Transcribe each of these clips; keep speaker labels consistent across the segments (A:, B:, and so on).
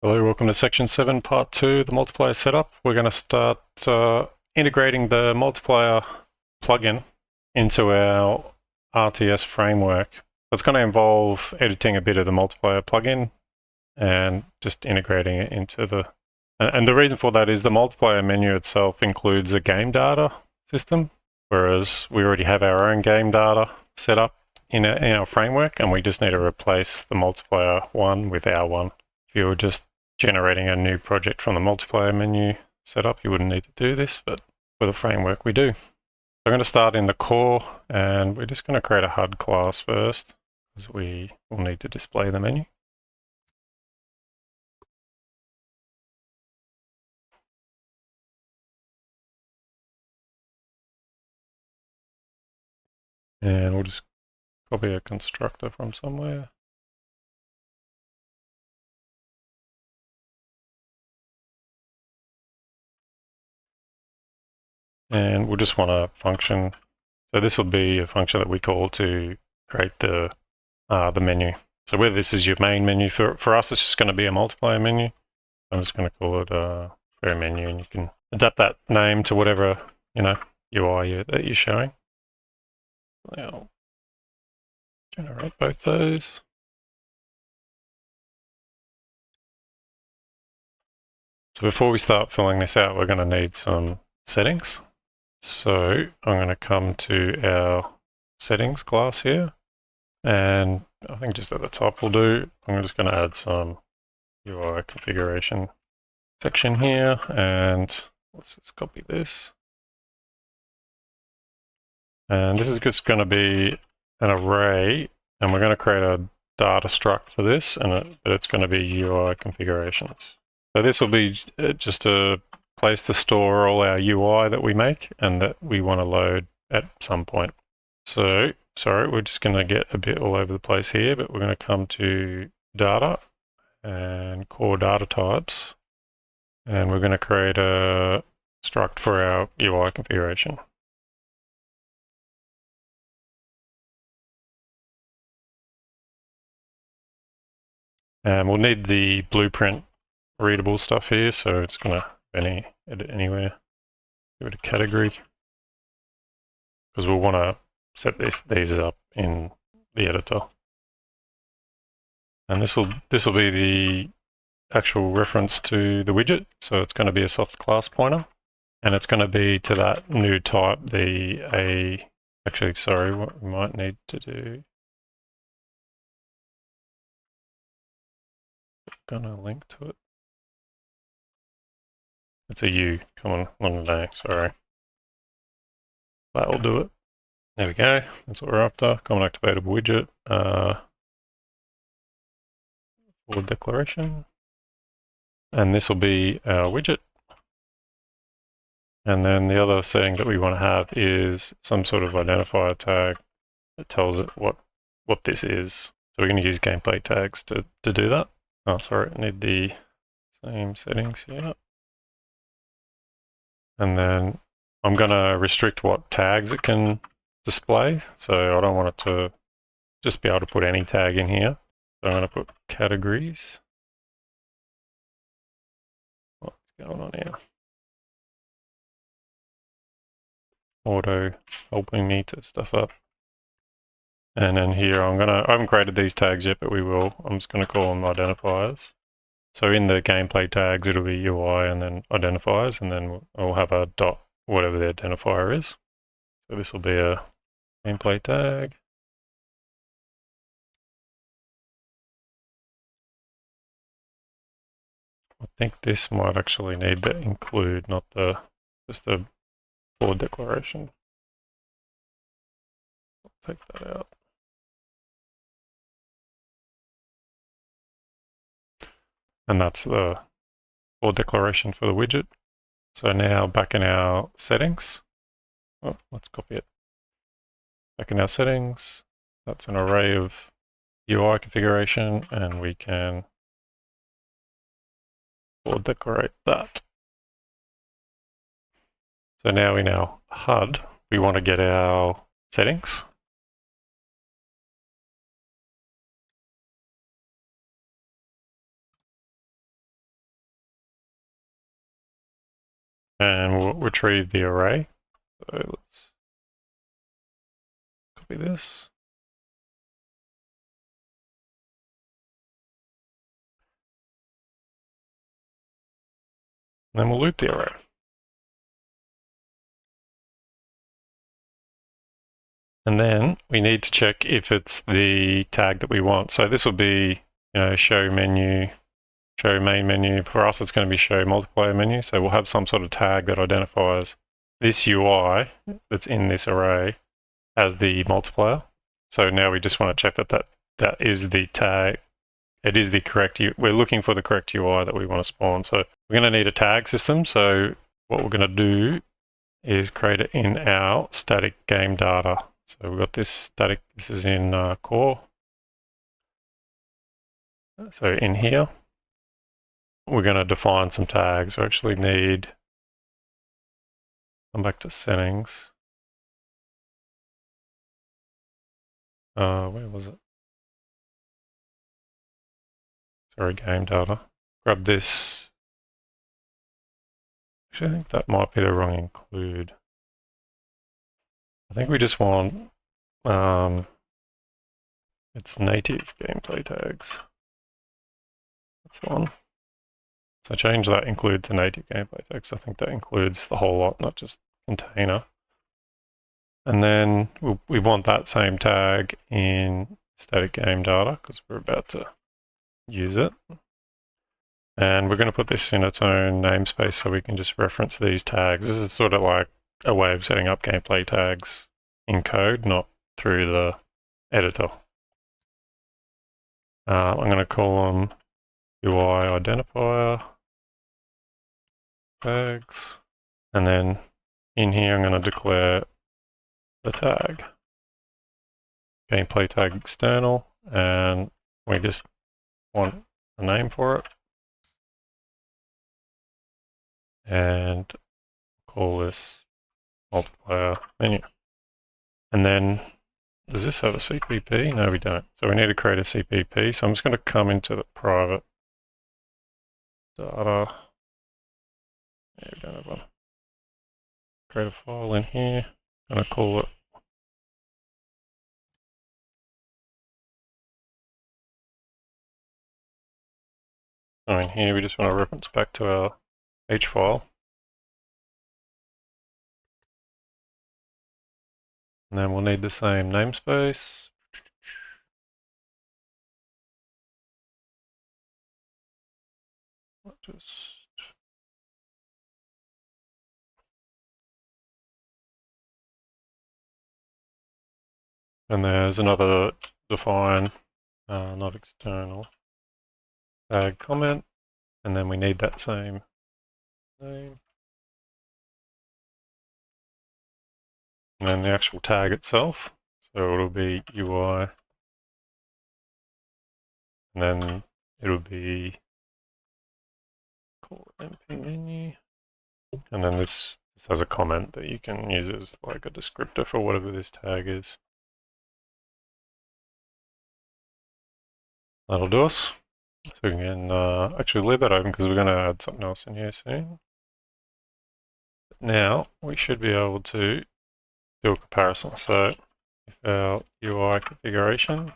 A: Hello, welcome to section 7, part 2, the multiplier setup. We're going to start integrating the multiplier plugin into our RTS framework. It's going to involve editing a bit of the multiplier plugin and just integrating it into the... And the reason for that is the multiplier menu itself includes a game data system, whereas we already have our own game data set up in our framework, and we just need to replace the multiplier one with our one. If you were just generating a new project from the multiplier menu setup, you wouldn't need to do this, but for the framework we do. So I'm going to start in the core, and we're just going to create a HUD class first, because we will need to display the menu. And we'll just copy a constructor from somewhere. And we'll just want a function. So this will be a function that we call to create the menu. So whether this is your main menu, for us it's just going to be a multiplier menu. I'm just going to call it a menu, and you can adapt that name to whatever UI that you're showing. I'll generate both those. So before we start filling this out, we're going to need some settings. So I'm going to come to our settings class here, and I think just at the top will do. I'm just going to add some UI configuration section here, and let's just copy this. And this is just going to be an array, and we're going to create a data struct for this, and it's going to be UI configurations. So this will be just a place to store all our UI that we make and that we want to load at some point. So, sorry, we're just going to get a bit all over the place here, but we're going to come to data and core data types, and we're going to create a struct for our UI configuration. And we'll need the blueprint readable stuff here, so it's going to edit anywhere. Give it a category, because we'll want to set these up in the editor. And this will be the actual reference to the widget, so it's going to be a soft class pointer, and it's going to be to that new type, actually, sorry, what we might need to do, I'm going to link to it. It's a U, come on, not an A, sorry. That will do it. There we go, that's what we're after. Common activatable widget, forward declaration. And this will be our widget. And then the other setting that we want to have is some sort of identifier tag that tells it what this is. So we're going to use gameplay tags to do that. Oh, sorry, I need the same settings here. And then I'm going to restrict what tags it can display. So I don't want it to just be able to put any tag in here. So I'm going to put categories. What's going on here? Auto helping me to stuff up. And then here I haven't created these tags yet, but we will. I'm just going to call them identifiers. So in the gameplay tags, it'll be UI and then identifiers, and then we'll have a dot, whatever the identifier is. So this will be a gameplay tag. I think this might actually need to include, not just the forward declaration. I'll take that out. And that's the forward declaration for the widget. So now back in our settings, let's copy it. Back in our settings, that's an array of UI configuration, and we can forward declarate that. So now in our HUD, we want to get our settings. and we'll retrieve the array. So let's copy this. And then we'll loop the array. And then we need to check if it's the tag that we want. So this will be, show menu, show main menu. For us, it's going to be show multiplier menu. So we'll have some sort of tag that identifies this UI that's in this array as the multiplier. So now we just want to check that is the tag. It is the correct, we're looking for the correct UI that we want to spawn. So we're going to need a tag system. So what we're going to do is create it in our static game data. So we've got this static, this is in core. So in here, we're going to define some tags. We actually need, come back to settings. Where was it? Sorry, game data. Grab this. Actually, I think that might be the wrong include. I think we just want it's native gameplay tags. That's the one. So change that include to native gameplay tags. I think that includes the whole lot, not just container. And then we want that same tag in static game data because we're about to use it. And we're going to put this in its own namespace so we can just reference these tags. This is sort of like a way of setting up gameplay tags in code, not through the editor. I'm going to call them UI identifier tags. And then in here, I'm going to declare the tag, gameplay tag external, and we just want a name for it. And call this multiplier menu. And then, does this have a CPP? No, we don't. So we need to create a CPP. So I'm just going to come into the private data. Yeah, we don't have one. Create a file in here. I'm going to call it in here we just want to reference back to our H file. And then we'll need the same namespace. And there's another define, not external, tag comment, and then we need that same name. And then the actual tag itself, so it'll be UI, and then it'll be called MP menu, and then this has a comment that you can use as like a descriptor for whatever this tag is. That'll do us. So we can actually leave that open because we're going to add something else in here soon. Now we should be able to do a comparison. So if our UI configuration,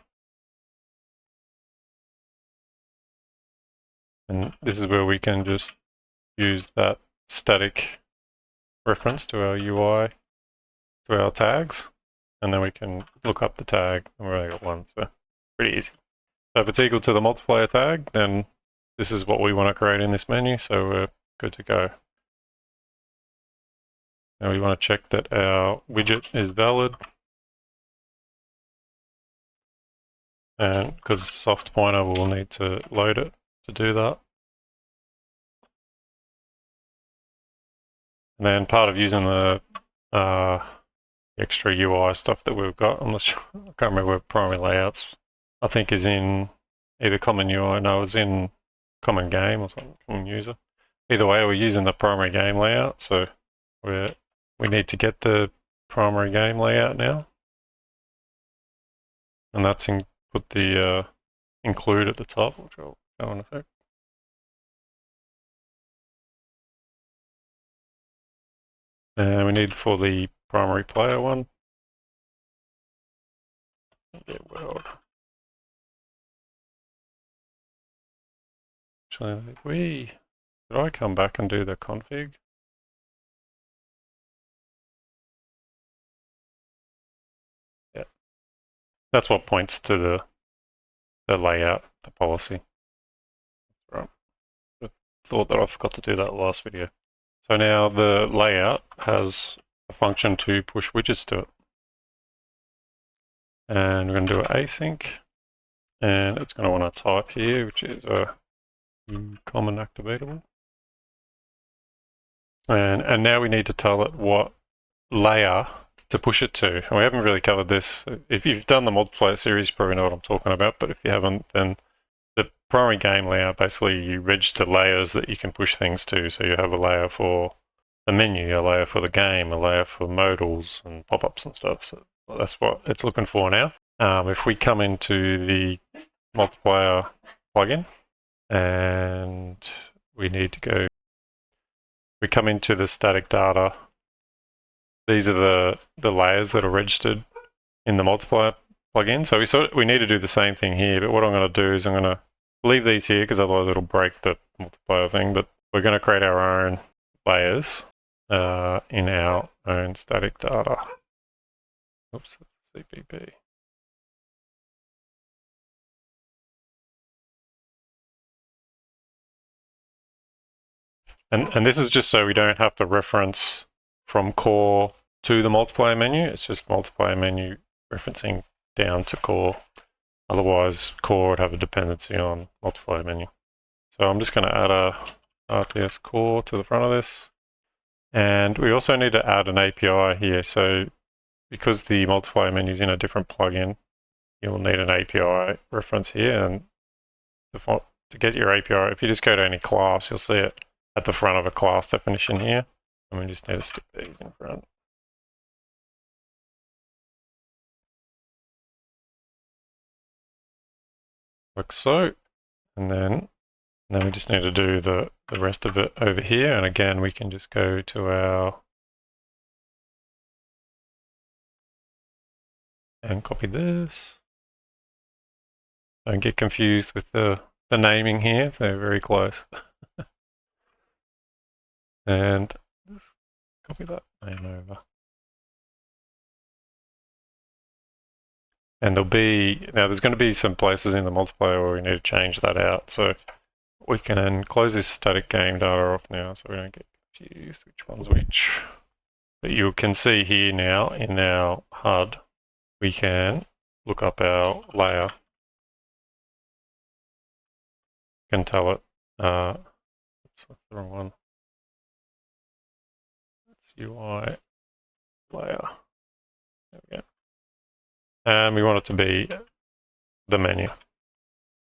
A: and this is where we can just use that static reference to our UI, to our tags, and then we can look up the tag, and we only got one, so pretty easy. So if it's equal to the multiplier tag, then this is what we want to create in this menu, so we're good to go. Now we want to check that our widget is valid. And because it's a soft pointer, we'll need to load it to do that. And then part of using the extra UI stuff that we've got, I can't remember where primary layouts, I think is in either common UI, no, it's in common game or something, common user. Either way, we're using the primary game layout, so we need to get the primary game layout now. And that's put the include at the top, which I'll show in a sec. And we need for the primary player one. Get world. Actually, did I come back and do the config? Yeah. That's what points to the layout, the policy. Right. I thought that I forgot to do that last video. So now the layout has a function to push widgets to it. And we're going to do an async. And it's going to want to type here, which is a common activatable. And now we need to tell it what layer to push it to. And we haven't really covered this. If you've done the multiplayer series, you probably know what I'm talking about. But if you haven't, then the primary game layout, basically you register layers that you can push things to. So you have a layer for the menu, a layer for the game, a layer for modals and pop-ups and stuff. So that's what it's looking for now. If we come into the multiplayer plugin and we need to go, we come into the static data. These are the layers that are registered in the multiplier plugin. So we need to do the same thing here, but what I'm going to do is I'm going to leave these here because otherwise it'll break the multiplier thing, but we're going to create our own layers in our own static data. Oops, that's CPP. And this is just so we don't have to reference from core to the multiplier menu. It's just multiplier menu referencing down to core. Otherwise, core would have a dependency on multiplier menu. So I'm just going to add a RTS core to the front of this. And we also need to add an API here. So because the multiplier menu is in a different plugin, you'll need an API reference here. And to get your API, if you just go to any class, you'll see it at the front of a class definition here. And we just need to stick these in front. Like so. And then we just need to do the rest of it over here. And again, we can just go to our and copy this. Don't get confused with the naming here. They're very close. And just copy that name over. And there's going to be some places in the multiplayer where we need to change that out. So we can close this static game data off now so we don't get confused which one's which. But you can see here now in our HUD, we can look up our layer. Can tell it, oops, that's the wrong one. It's UI layer. There we go. And we want it to be the menu.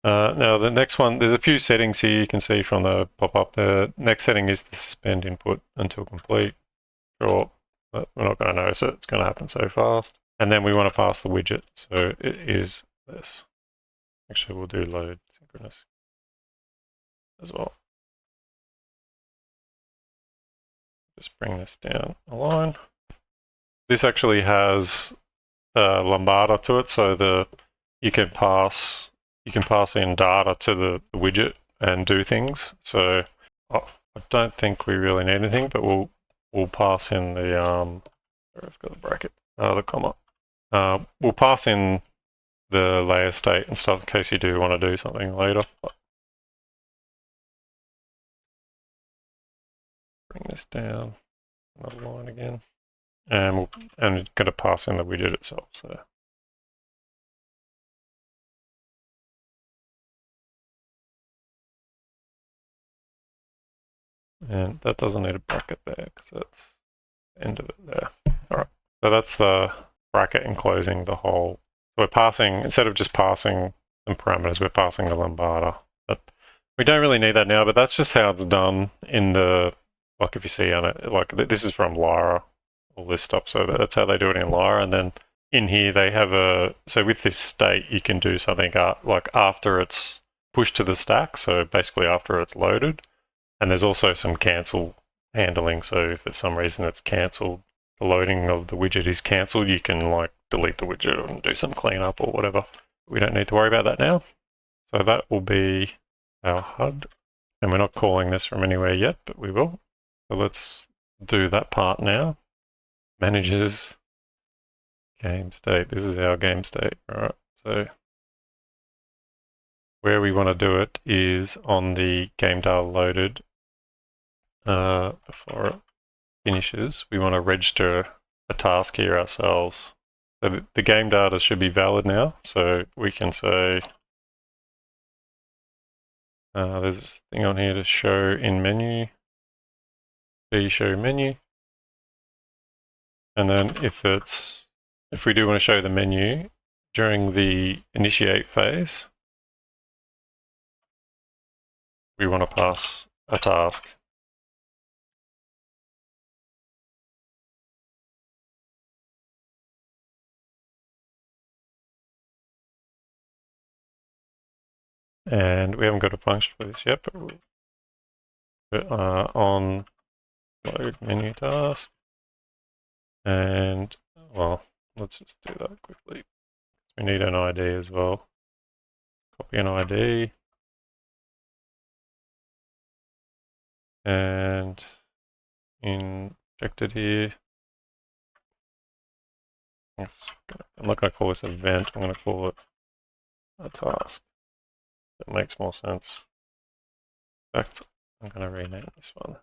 A: Now the next one, there's a few settings here you can see from the pop-up. The next setting is the suspend input until complete. Sure, but we're not going to notice it. It's going to happen so fast. And then we want to pass the widget. So it is this. Actually, we'll do load synchronous as well. Just bring this down a line. This actually has lambda to it, so you can pass in data to the widget and do things. So I don't think we really need anything, but we'll pass in the I've got the bracket, the comma. We'll pass in the layer state and stuff in case you do want to do something later. Bring this down another line again. And we're going to pass in the widget itself. So and that doesn't need a bracket there because that's the end of it there. All right. So that's the bracket enclosing the whole. So we're passing, instead of just passing some parameters, we're passing the lambda. But we don't really need that now, but that's just how it's done in the, like if you see on it, like this is from Lyra. All this stuff, so that's how they do it in Lyra. And then in here they have so with this state you can do something like after it's pushed to the stack, so basically after it's loaded. And there's also some cancel handling. So if for some reason it's cancelled, the loading of the widget is cancelled, you can like delete the widget and do some cleanup or whatever. We don't need to worry about that now. So that will be our HUD. And we're not calling this from anywhere yet, but we will. So let's do that part now. Manages game state. This is our game state. All right. So where we want to do it is on the game data loaded. Before it finishes, we want to register a task here ourselves. So the game data should be valid now. So we can say, there's this thing on here to show in menu. B show menu. And then if we do want to show the menu during the initiate phase, we want to pass a task. And we haven't got a function for this yet, but on load menu task. And well, let's just do that quickly. We need an ID as well. Copy an ID. And injected here. I'm not going to call this event, I'm going to call it a task. That makes more sense. In fact, I'm going to rename this one.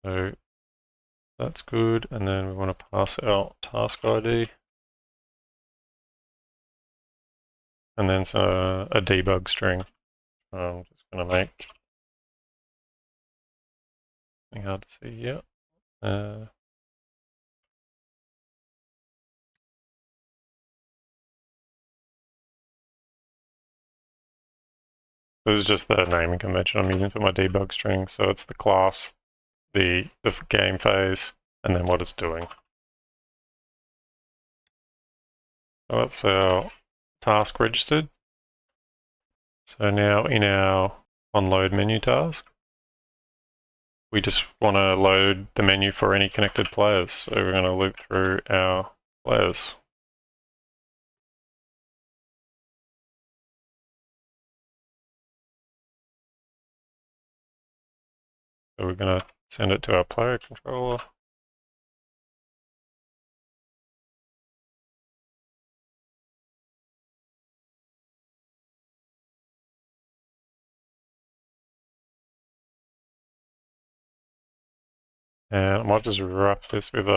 A: So that's good, and then we want to pass out task ID. And then a debug string. I'm just going to make something hard to see here. This is just the naming convention I'm using for my debug string. So it's the class, the game phase, and then what it's doing. So that's our task registered. So now in our onload menu task, we just want to load the menu for any connected players. So we're going to loop through our players. So we're going to send it to our player controller. And I might just wrap this with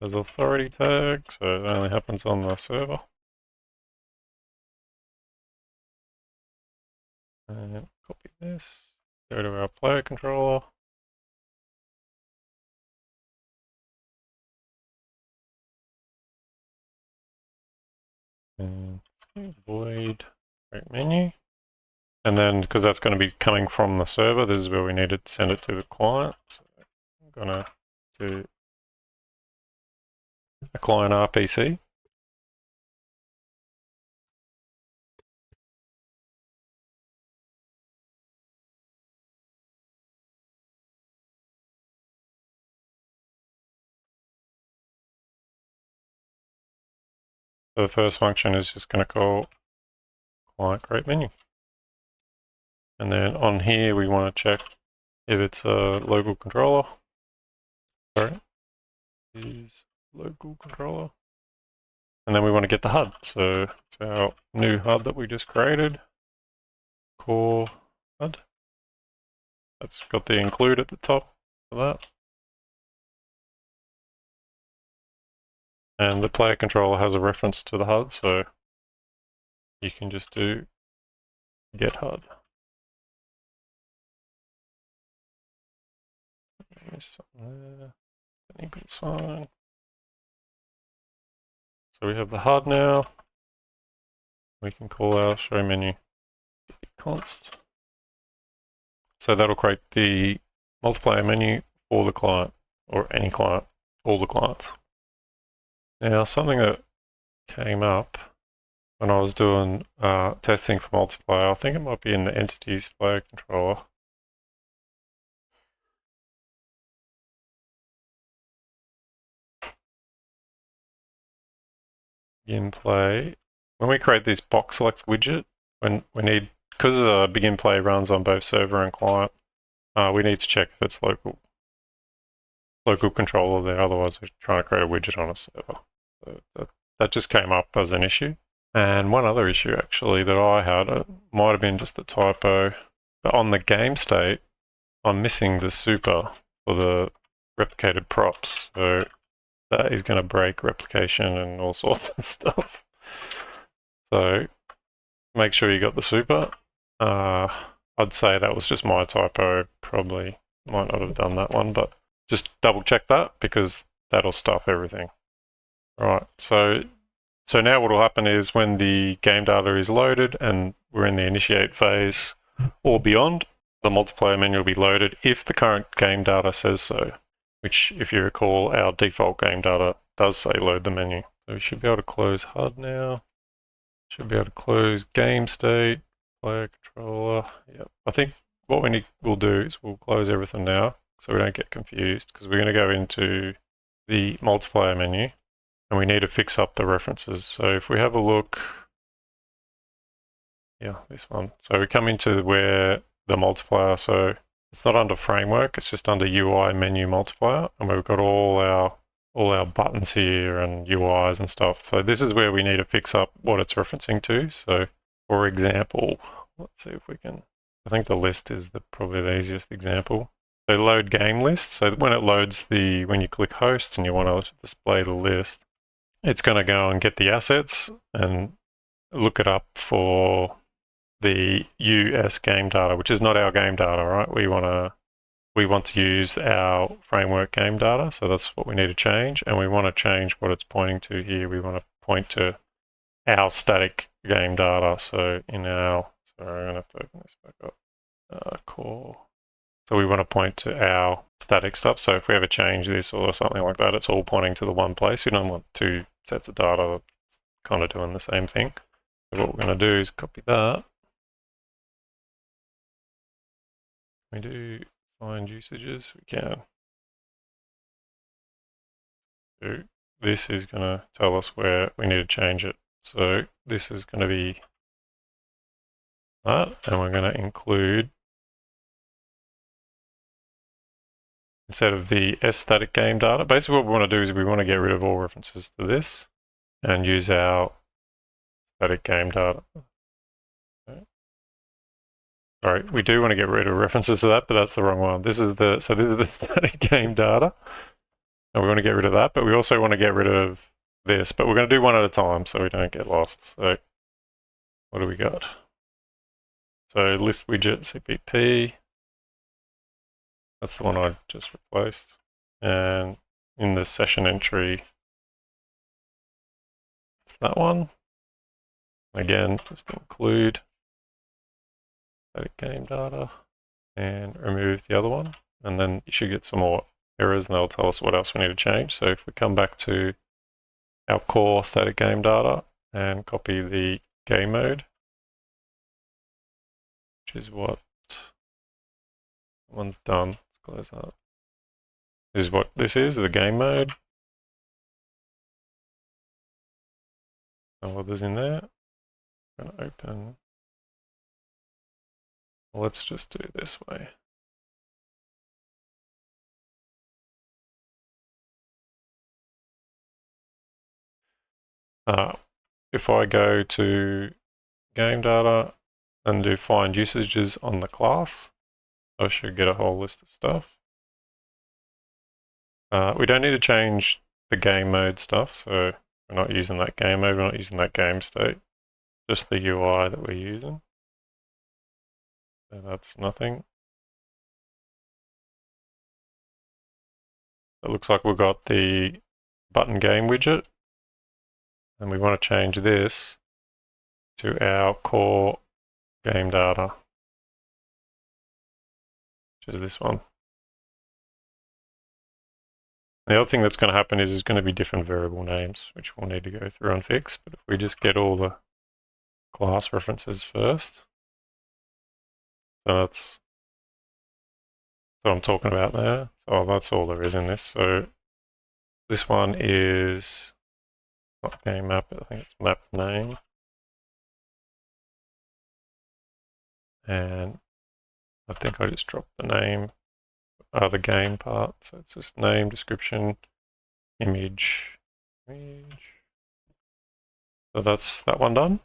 A: as authority tag, so it only happens on the server. And copy this, go to our player controller. And void create menu. And then, because that's going to be coming from the server, this is where we need to send it to the client. So I'm going to do a client RPC. So the first function is just going to call client create menu. And then on here, we want to check if it's a local controller. Sorry, is local controller. And then we want to get the HUD. So it's our new HUD that we just created. Core HUD. That's got the include at the top for that. And the player controller has a reference to the HUD, so you can just do get HUD. There's something there, an equal sign. So we have the HUD now. We can call our show menu const. So that'll create the multiplayer menu for the client, or any client, all the clients. Now something that came up when I was doing testing for multiplayer. I think it might be in the entities player controller. Begin play. When we create this box select widget, when we need, because begin play runs on both server and client, we need to check if it's local controller there. Otherwise, we're trying to create a widget on a server. So that just came up as an issue. And one other issue actually that I had, it might have been just a typo, but on the game state, I'm missing the super for the replicated props. So that is going to break replication and all sorts of stuff. So make sure you got the super. I'd say that was just my typo. Probably might not have done that one, but just double check that because that'll stuff everything. All right, so now what will happen is when the game data is loaded and we're in the initiate phase or beyond, the multiplayer menu will be loaded if the current game data says so, which if you recall, our default game data does say load the menu. So we should be able to close HUD now. Should be able to close game state, player controller. Yep. I think what we'll do is we'll close everything now so we don't get confused because we're going to go into the multiplayer menu and we need to fix up the references. So if we have a look, yeah, this one. So we come into where the multiplier, so it's not under framework, it's just under UI menu multiplier, and we've got all our buttons here and UIs and stuff. So this is where we need to fix up what it's referencing to. So for example, let's see if we can, I think the list is probably the easiest example. So load game list. So when it loads when you click host and you want to display the list, it's going to go and get the assets and look it up for the US game data, which is not our game data, right? We want to use our framework game data, so that's what we need to change, and we want to change what it's pointing to here. We want to point to our static game data. So in our, sorry, I'm going to have to open this back up, core. So we want to point to our static stuff. So if we ever change this or something like that, it's all pointing to the one place. We don't want two sets of data kind of doing the same thing. So what we're going to do is copy that. We do find usages, we can. So this is going to tell us where we need to change it. So this is going to be that, and we're going to include, instead of the static game data, basically what we want to do is we want to get rid of all references to this and use our static game data. Sorry, we do want to get rid of references to that, but that's the wrong one. This is the static game data, and we want to get rid of that, but we also want to get rid of this, but we're going to do one at a time so we don't get lost. So what do we got? So list widget CPP, that's the one I just replaced, and in the session entry, it's that one. Again, just include static game data and remove the other one, and then you should get some more errors and they'll tell us what else we need to change. So if we come back to our core static game data and copy the game mode, which is what one's done, let's close that. This is what this is, the game mode. And what is in there. I'm going to open. Let's just do it this way. If I go to game data and do find usages on the class, I should get a whole list of stuff. We don't need to change the game mode stuff, so we're not using that game mode, we're not using that game state, just the UI that we're using. So that's nothing. It looks like we've got the button game widget, and we want to change this to our core game data, which is this one. The other thing that's going to happen is there's going to be different variable names, which we'll need to go through and fix. But if we just get all the class references first, so that's what I'm talking about there. So that's all there is in this. So this one is not game map, I think it's map name. And I think I just dropped the name, the game part. So it's just name, description, image. So that's that one done.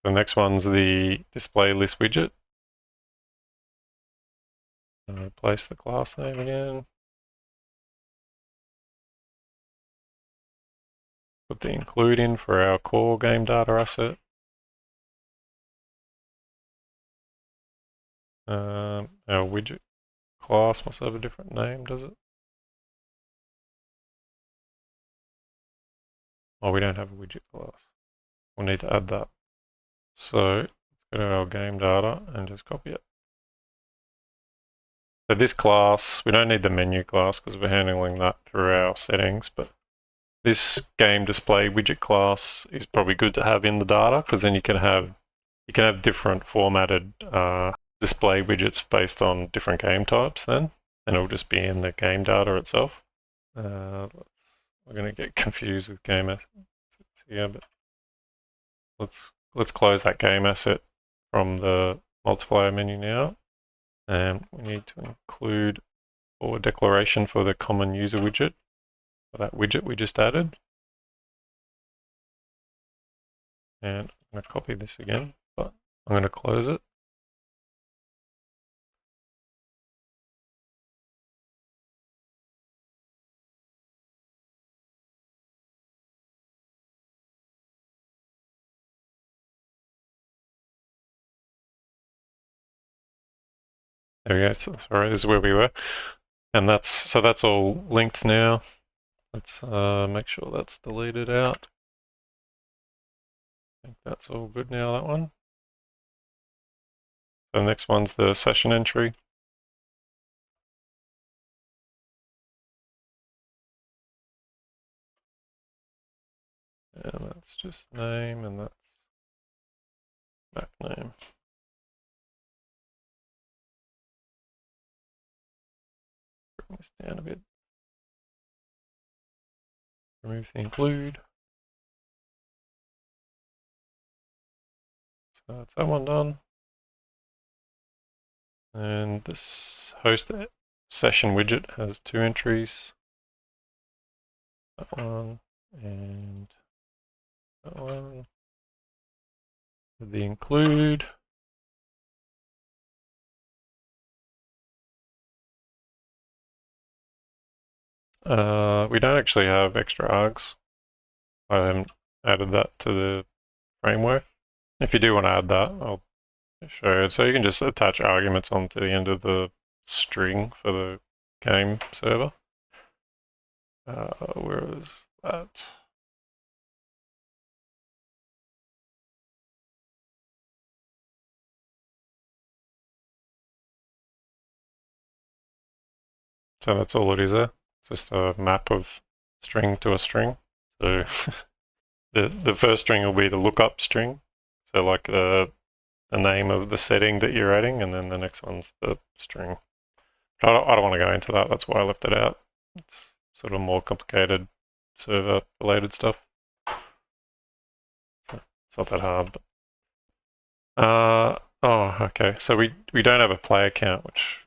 A: The next one's the display list widget. Replace the class name again. Put the include in for our core game data asset. Our widget class must have a different name, does it? Oh, we don't have a widget class. We'll need to add that. So let's go to our game data and just copy it. So this class, we don't need the menu class because we're handling that through our settings, but this game display widget class is probably good to have in the data because then you can have different formatted display widgets based on different game types then, and it'll just be in the game data itself. We're going to get confused with game assets here, but let's close that game asset from the multiplier menu now. And we need to include a declaration for the common user widget, for that widget we just added. And I'm going to copy this again, but I'm going to close it. There we go. So, sorry, this is where we were. And that's all linked now. Let's make sure that's deleted out. I think that's all good now, that one. So the next one's the session entry. And that's just name, and that's map name. Bring this down a bit. Remove the include. So that's that one done. And this host session widget has 2 entries. That one and that one. With the include. We don't actually have extra args. I haven't added that to the framework. If you do want to add that, I'll show it. So you can just attach arguments onto the end of the string for the game server. Where is that? So that's all it is there. Just a map of string to a string. So the first string will be the lookup string. So like the name of the setting that you're adding, and then the next one's the string. I don't want to go into that. That's why I left it out. It's sort of more complicated server related stuff. It's not that hard. But, oh, okay. So we don't have a player count, which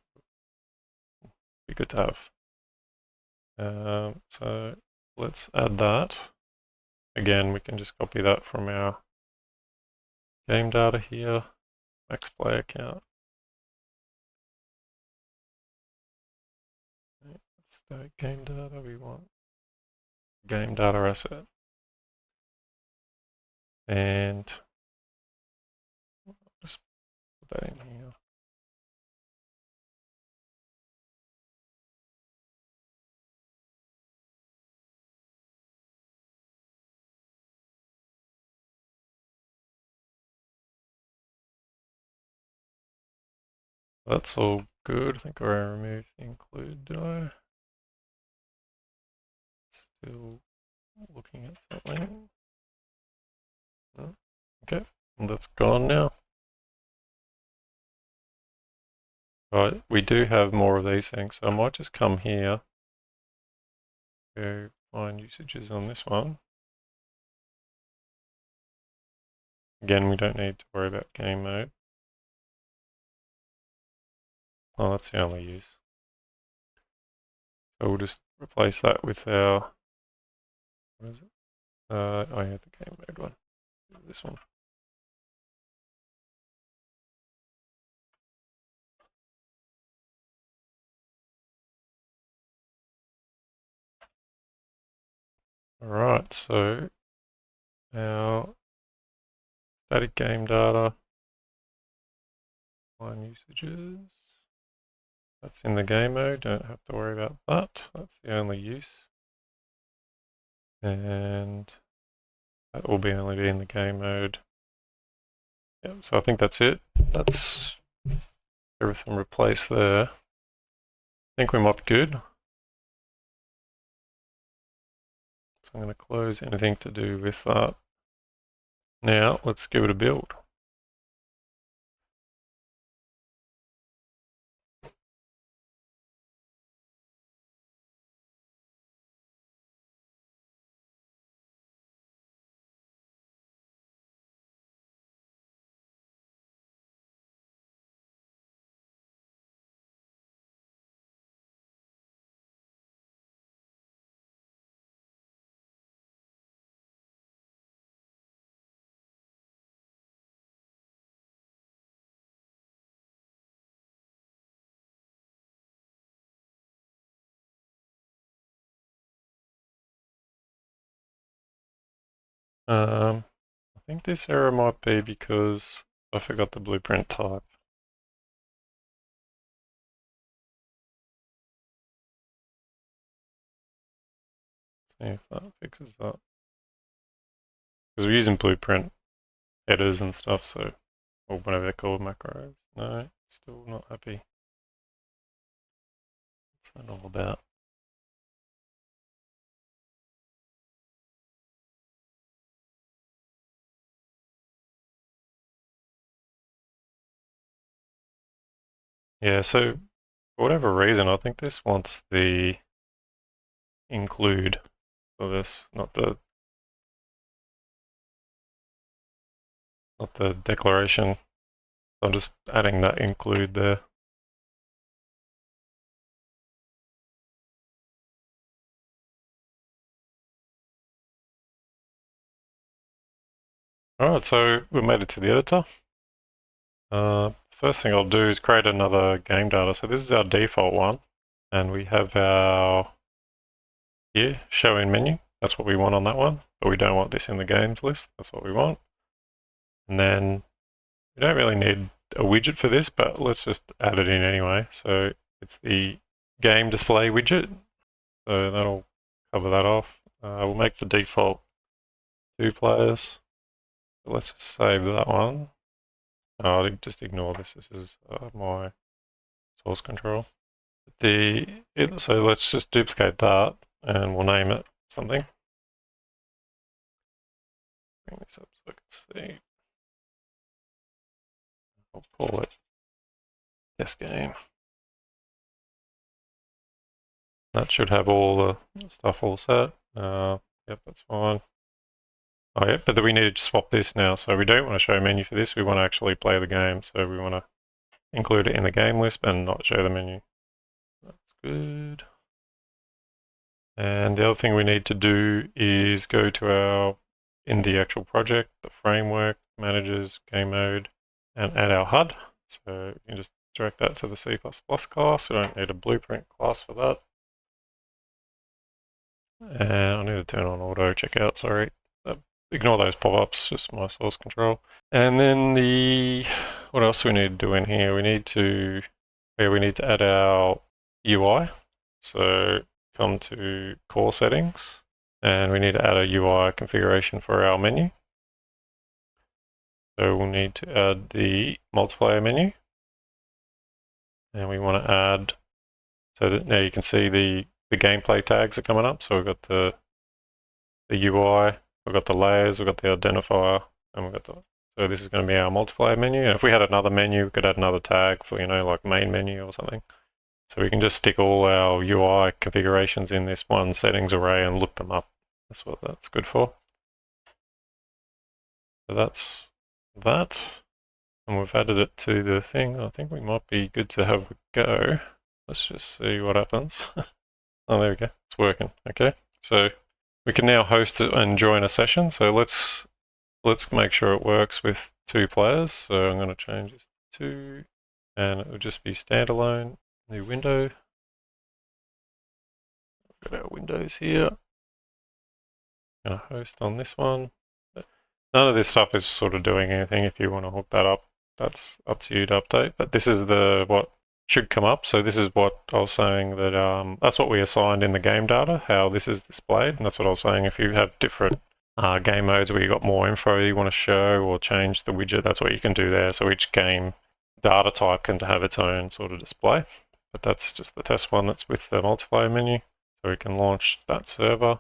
A: would be good to have. So let's add that. Again, we can just copy that from our game data here, max player count. That's the game data we want. Game data asset. And just put that in here. That's all good. I think I removed the include, did I? Still looking at something. Okay, and that's gone now. Right, we do have more of these things, so I might just come here, go find usages on this one. Again, we don't need to worry about game mode. Oh, that's the only use. So we'll just replace that with our, what is it? Oh yeah, the game mode one. This one. Alright, so our static game data, line usages, that's in the game mode, don't have to worry about that, that's the only use. And that will only be in the game mode. Yep, so I think that's it. That's everything replaced there. I think we might be good. So I'm going to close anything to do with that. Now let's give it a build. I think this error might be because I forgot the blueprint type. See if that fixes that. Because we're using blueprint headers and stuff, so, or whatever they're called, macros. No, still not happy. What's that all about? Yeah, so for whatever reason, I think this wants the include for this, not the declaration. I'm just adding that include there. Alright, so we made it to the editor. First thing I'll do is create another game data. So this is our default one, and we have our here show in menu. That's what we want on that one, but we don't want this in the games list. That's what we want. And then we don't really need a widget for this, but let's just add it in anyway. So it's the game display widget. So that'll cover that off. We'll make the default 2 players. So let's just save that one. I'll just ignore this. This is my source control. So let's just duplicate that and we'll name it something. Bring this up so I can see. I'll call it test game. That should have all the stuff all set. Yep, that's fine. Oh yeah, but then we need to swap this now. So we don't want to show menu for this. We want to actually play the game. So we want to include it in the game list and not show the menu. That's good. And the other thing we need to do is go to in the actual project, the framework, managers, game mode, and add our HUD. So you can just direct that to the C++ class. We don't need a blueprint class for that. And I need to turn on auto checkout, sorry. Ignore those pop-ups, just my source control. And then what else do we need to do in here? We need to add our UI. So come to core settings, and we need to add a UI configuration for our menu. So we'll need to add the multiplayer menu. And we want to add, so that now you can see the gameplay tags are coming up. So we've got the UI, we've got the layers, we've got the identifier, and we've got the, so this is going to be our multiplier menu. And if we had another menu, we could add another tag for, like main menu or something. So we can just stick all our UI configurations in this one settings array and look them up. That's what that's good for. So that's that. And we've added it to the thing. I think we might be good to have a go. Let's just see what happens. Oh, there we go. It's working. Okay. So we can now host it and join a session. So let's make sure it works with 2 players. So I'm going to change this to 2, and it will just be standalone, new window. We've got our windows here. I'm going to host on this one. None of this stuff is sort of doing anything. If you want to hook that up, that's up to you to update. But this is what should come up. So this is what I was saying, that that's what we assigned in the game data, how this is displayed. And that's what I was saying. If you have different game modes where you got more info you want to show or change the widget, that's what you can do there. So each game data type can have its own sort of display. But that's just the test one that's with the multiplier menu. So we can launch that server.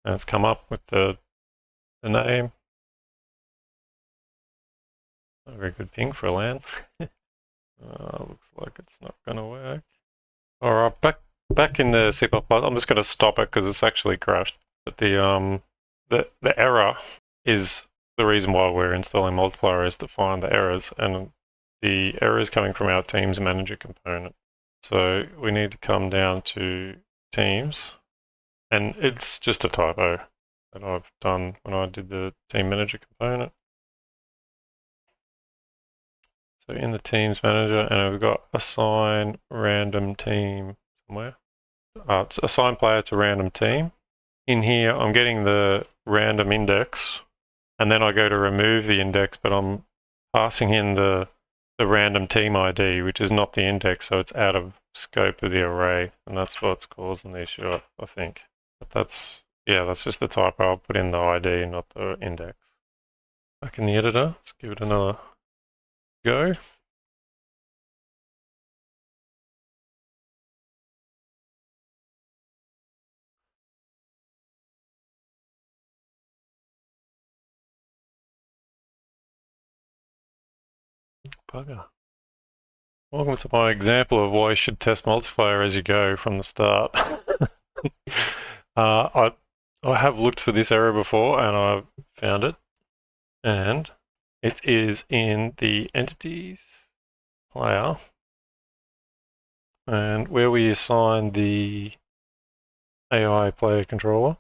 A: And it's come up with the name. Not a very good ping for a LAN. Looks like it's not going to work. All right, back in the C++. I'm just going to stop it because it's actually crashed. But the error is the reason why we're installing multiplier, is to find the errors, and the error is coming from our Teams Manager component. So we need to come down to Teams, and it's just a typo that I've done when I did the Team Manager component. So in the Teams Manager, and we've got assign random team somewhere. It's assign player to random team. In here, I'm getting the random index, and then I go to remove the index, but I'm passing in the random team ID, which is not the index, so it's out of scope of the array, and that's what's causing the issue, I think. But that's just the typo. I'll put in the ID, not the index. Back in the editor, let's give it another go. Bugger. Welcome to my example of why you should test multiplier as you go from the start. I have looked for this error before and I found it, and it is in the entities player, and where we assign the AI player controller.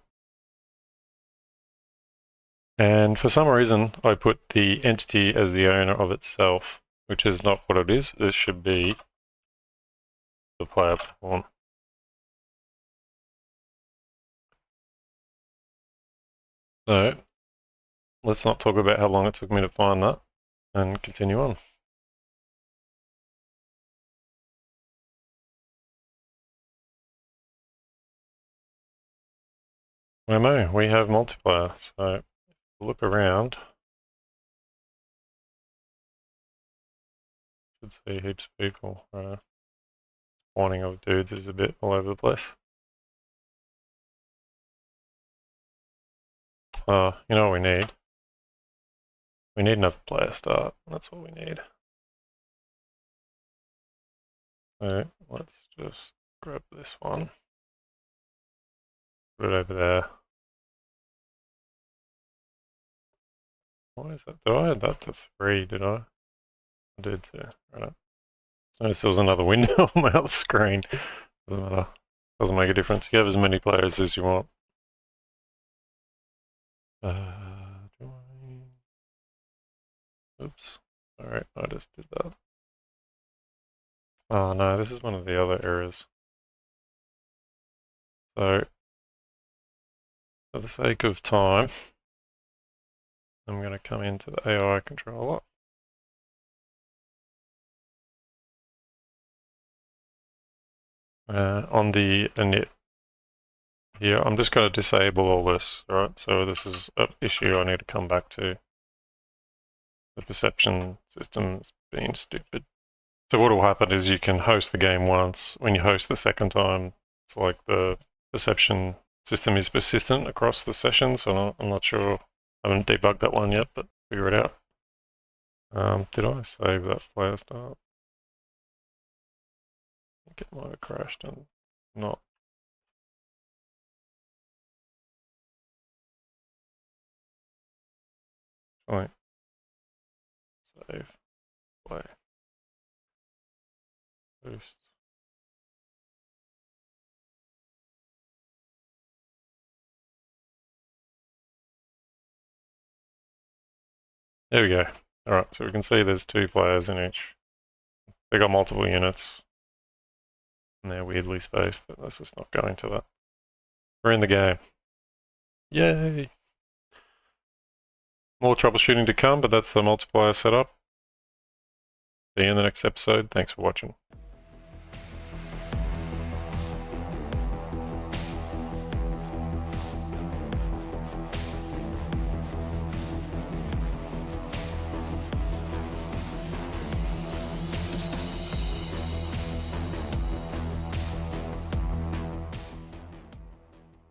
A: And for some reason, I put the entity as the owner of itself, which is not what it is. This should be the player pawn. So let's not talk about how long it took me to find that and continue on. Whammo, we have multiplier. So look around. Should see heaps of people. Spawning of dudes is a bit all over the place. You know what we need? We need another player start. That's what we need. So let's just grab this one. Put it over there. Why is that? Did I add that to 3? Did I? I did too. Right. Notice there was another window on my other screen. Doesn't matter. Doesn't make a difference. You have as many players as you want. Oops. Alright, I just did that. Oh no, this is one of the other errors. So, for the sake of time, I'm going to come into the AI controller. On the init here, I'm just going to disable all this, right? So this is an issue I need to come back to. The perception system's being stupid. So what will happen is you can host the game once. When you host the second time, it's like the perception system is persistent across the sessions. So I'm not sure. I haven't debugged that one yet, but figure it out. Did I save that player start? I think it might have crashed and not. Right. Save, play, boost. There we go. All right, so we can see there's 2 players in each. They got multiple units, and they're weirdly spaced, but let's just not go into that. We're in the game. Yay! More troubleshooting to come, but that's the multiplier setup. See you in the next episode. Thanks for watching.